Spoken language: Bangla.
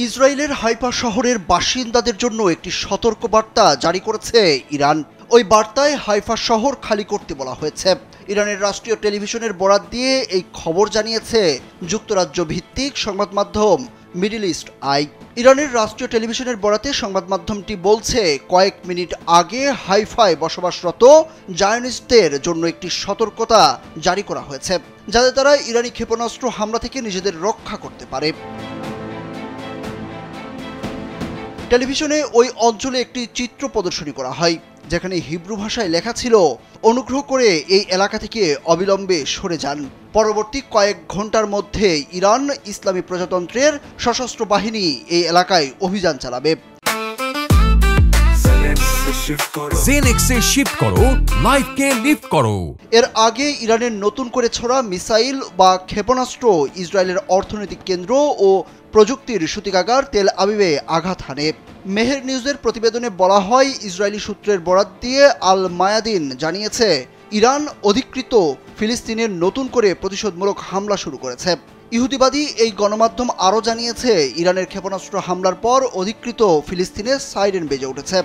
ইসরায়েলের হাইফা শহরের বাসিন্দাদের জন্য একটি সতর্কবার্তা জারি করেছে ইরান। ওই বার্তায় হাইফা শহর খালি করতে বলা হয়েছে। ইরানের রাষ্ট্রীয় টেলিভিশনের বরাত দিয়ে এই খবর জানিয়েছে যুক্তরাজ্য ভিত্তিক সংবাদ মাধ্যম মিডল ইস্ট আই। ইরানের রাষ্ট্রীয় টেলিভিশনের বরাতে সংবাদ মাধ্যমটি বলছে, কয়েক মিনিট আগে হাইফায় বসবাসরত জায়নিস্টদের জন্য একটি সতর্কতা জারি করা হয়েছে, যাতে তারা ইরানি ক্ষেপণাস্ত্র হামলা থেকে নিজেদের রক্ষা করতে পারে। টেলিভিশনে ওই অঞ্চলে একটি চিত্র প্রদর্শনী করা হয়, যেখানে হিব্রু ভাষায় লেখা ছিল, অনুগ্রহ করে এই এলাকা থেকে অবিলম্বে সরে যান। পরবর্তী কয়েক ঘন্টার মধ্যে ইরান ইসলামী প্রজাতন্ত্রের সশস্ত্র বাহিনী এই এলাকায় অভিযান চালাবে। জেনেক্সে শিফট করো, লাইফকে লিফট করো। এর আগে ইরানের নতুন করে ছোড়া মিসাইল বা ক্ষেপণাস্ত্র ইসরায়েলের অর্থনৈতিক কেন্দ্র ও প্রযুক্তির সূতিকাগার তেল আবিবে আঘাত হানে। মেহের নিউজের প্রতিবেদনে বলা হয়, ইসরায়েলি সূত্রের বরাত দিয়ে আল মায়াদিন জানিয়েছে, ইরান অধিকৃত ফিলিস্তিনের নতুন করে প্রতিশোধমূলক হামলা শুরু করেছে। ইহুদিবাদী এই গণমাধ্যম আরও জানিয়েছে, ইরানের ক্ষেপণাস্ত্র হামলার পর অধিকৃত ফিলিস্তিনে সাইরেন বেজে উঠেছে।